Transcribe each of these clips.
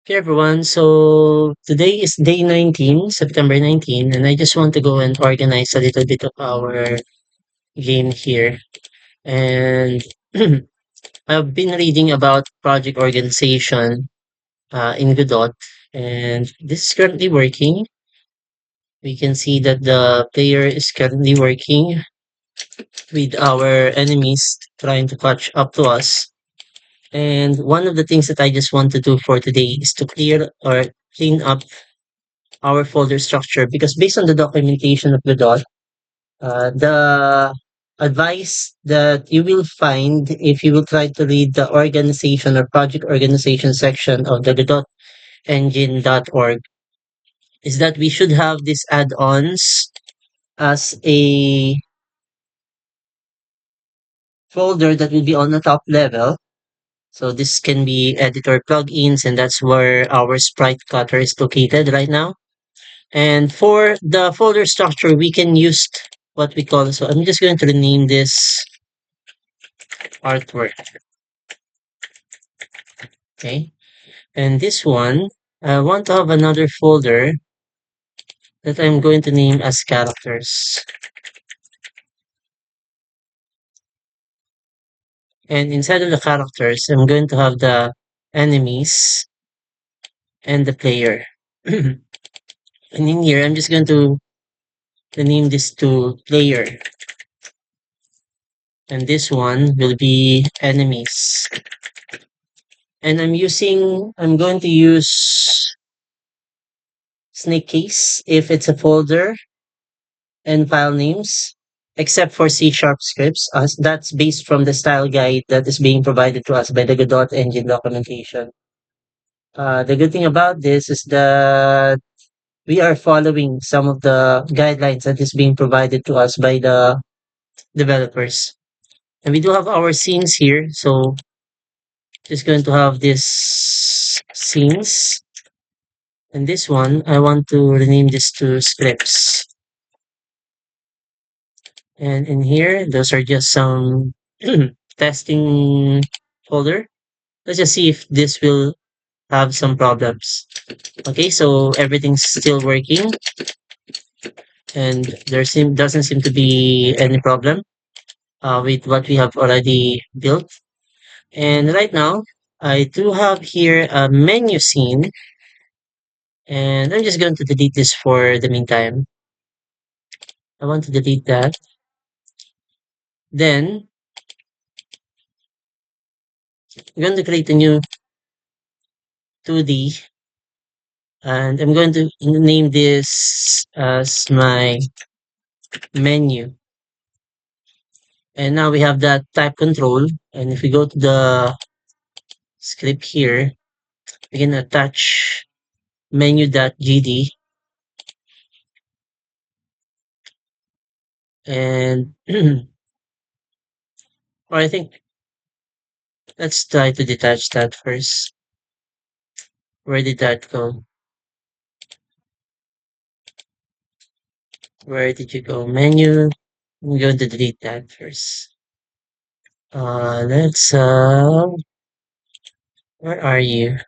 Okay, everyone. So today is day 19, September 19, and I just want to go and organize a little bit of our game here. And I've been reading about project organization in Godot, and this is currently working. We can see that the player is currently working with our enemies trying to catch up to us. And one of the things that I just want to do for today is to clear or clean up our folder structure because based on the documentation of Godot, the advice that you will find if you will try to read the organization or project organization section of the Godot engine.org is that we should have these add-ons as a folder that will be on the top level. So this can be editor plugins, and that's where our sprite cutter is located right now. And for the folder structure, we can use what we call, so I'm just going to rename this artwork. Okay. And this one, I want to have another folder that I'm going to name as characters. And inside of the characters, I'm going to have the enemies and the player. And in here, I'm just going to name this to player. And this one will be enemies. And I'm going to use snake case if it's a folder and file names, except for C sharp scripts. That's based from the style guide that is being provided to us by the Godot engine documentation. The good thing about this is that we are following some of the guidelines that is being provided to us by the developers. And we do have our scenes here. So just going to have this scenes. And this one, I want to rename this to scripts. And in here, those are just some testing folder. Let's just see if this will have some problems. Okay, so everything's still working and doesn't seem to be any problem with what we have already built. And right now, I do have here a menu scene, and I'm just going to delete this for the meantime. I want to delete that. Then I'm going to create a new 2D, and I'm going to name this as my menu. And now we have that type control. And if we go to the script here, we can attach menu.gd. And or I think let's try to detach that first. Where did that go? Where did you go? Menu. I'm going to delete that first. Let's where are you?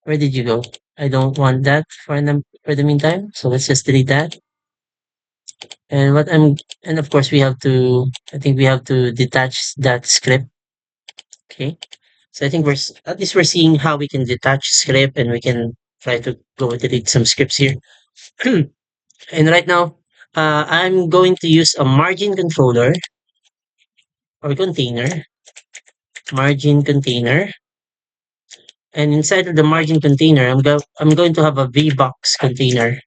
Where did you go? I don't want that for the meantime. So let's just delete that. And and of course we have to, I think we have to detach that script. Okay. So I think at least we're seeing how we can detach script and we can try to go delete some scripts here. And right now, I'm going to use a margin controller or container, margin container. And inside of the margin container, I'm going to have a VBox container.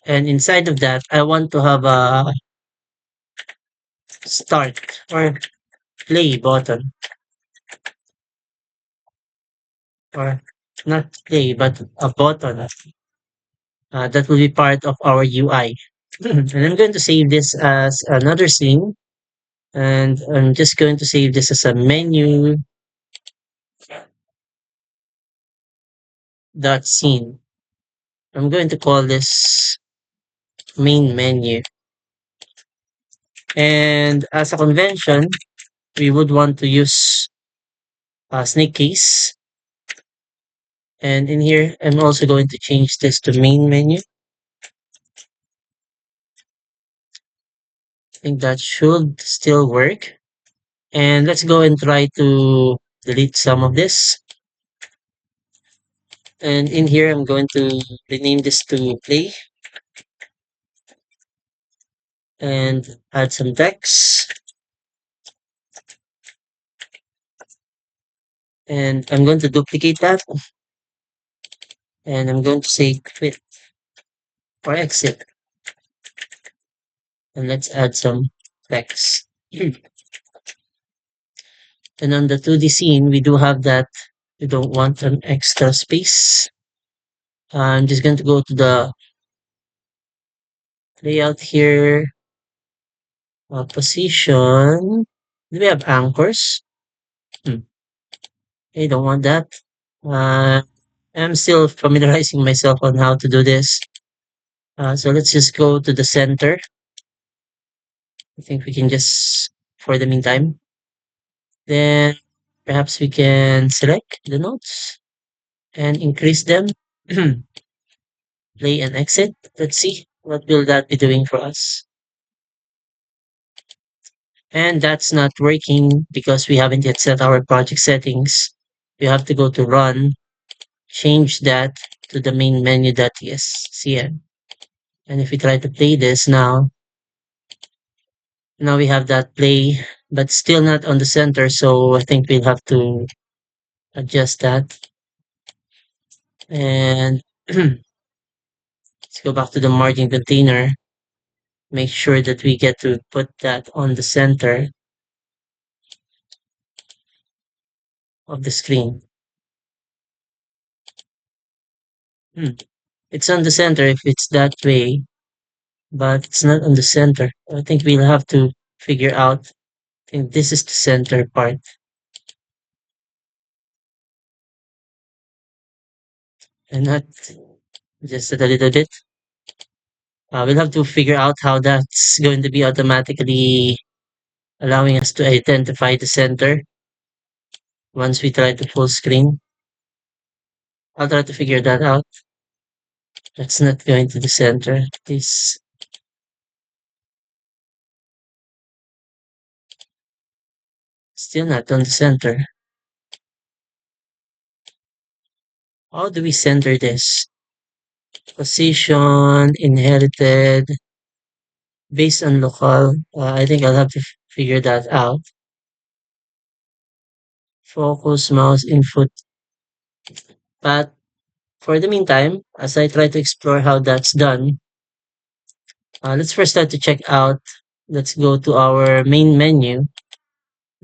And inside of that, I want to have a start or play button, or not play, but a button that will be part of our UI. And I'm going to save this as another scene. And I'm just going to save this as a menu dot scene. I'm going to call this main menu. And as a convention, we would want to use a snake case And in here, I'm also going to change this to main menu. I think that should still work. And let's go and try to delete some of this. And in here, I'm going to rename this to play and add some text. And I'm going to duplicate that. And I'm going to say quit or exit. And let's add some text. And on the 2D scene, we do have that we don't want an extra space. I'm just going to go to the layout here, position. Do we have anchors? Hmm. I don't want that. Uh, I'm still familiarizing myself on how to do this. So let's just go to the center. I think we can just, for the meantime. Then perhaps we can select the nodes and increase them. Play and exit. Let's see what will that be doing for us. And that's not working because we haven't yet set our project settings. We have to go to run, change that to the main menu.tscn. And if we try to play this now we have that play, but still not on the center. So I think we'll have to adjust that. And let's go back to the margin container. Make sure that we get to put that on the center of the screen. Hmm. It's on the center if it's that way, but it's not on the center. I think we'll have to figure out. I think this is the center part and not just a little bit. We'll have to figure out how that's going to be automatically allowing us to identify the center once we try to full screen. I'll try to figure that out. That's not going to the center. This still not on the center. How do we center this? Position, inherited, based on local. I think I'll have to figure that out. Focus, mouse, input. But for the meantime, as I try to explore how that's done, let's first start to check out. Let's go to our main menu.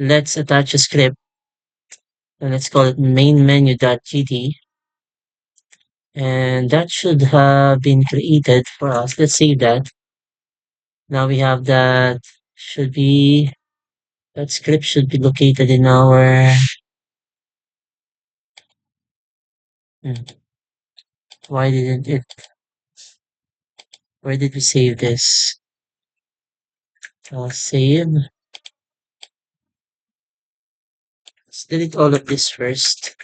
Let's attach a script and let's call it main menu.gd. And that should have been created for us. Let's save that. Now we have that should be that script should be located in our hmm, why didn't it where did we save this? Save. Let's delete all of this first.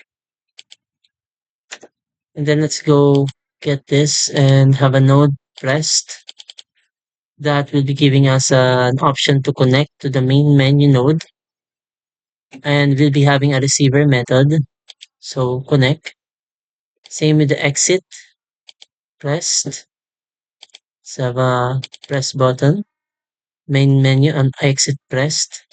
And then let's go get this and have a node pressed. That will be giving us an option to connect to the main menu node. And we'll be having a receiver method. So connect. Same with the exit pressed. So have a press button. Main menu and exit pressed.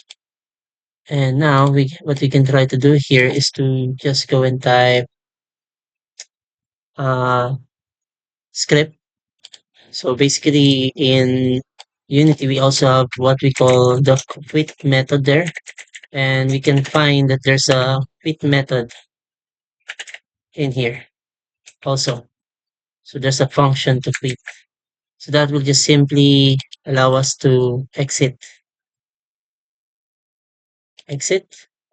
And now what we can try to do here is to just go and type uh, script. So basically in Unity, we also have what we call the quit method there. And we can find that there's a quit method in here also. So there's a function to quit. So that will just simply allow us to exit.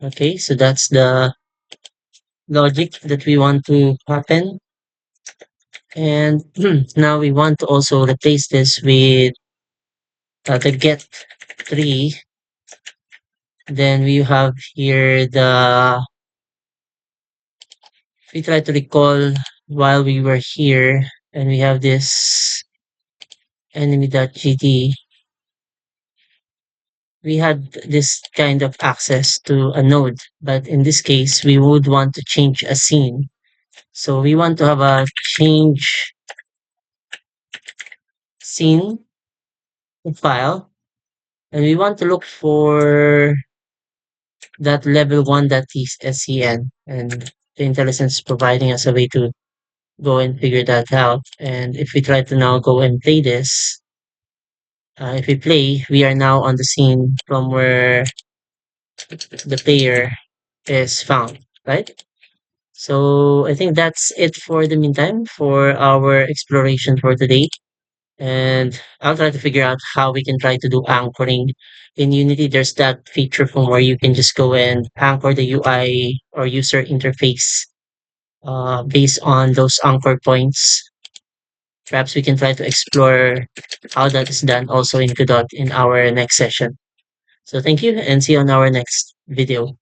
Okay, so that's the logic that we want to happen. And now we want to also replace this with the get tree. Then we have here If we try to recall while we were here and we have this enemy.gd, we had this kind of access to a node, but in this case, we would want to change a scene. So we want to have a change scene file, and we want to look for that level one that is scn, and the intelligence is providing us a way to go and figure that out. And if we try to now go and play this, if we play, we are now on the scene from where the player is found, right? So I think that's it for the meantime for our exploration for today. And I'll try to figure out how we can try to do anchoring. In Unity, there's that feature from where you can just go and anchor the UI or user interface based on those anchor points. Perhaps we can try to explore how that is done also in Godot in our next session. So thank you and see you on our next video.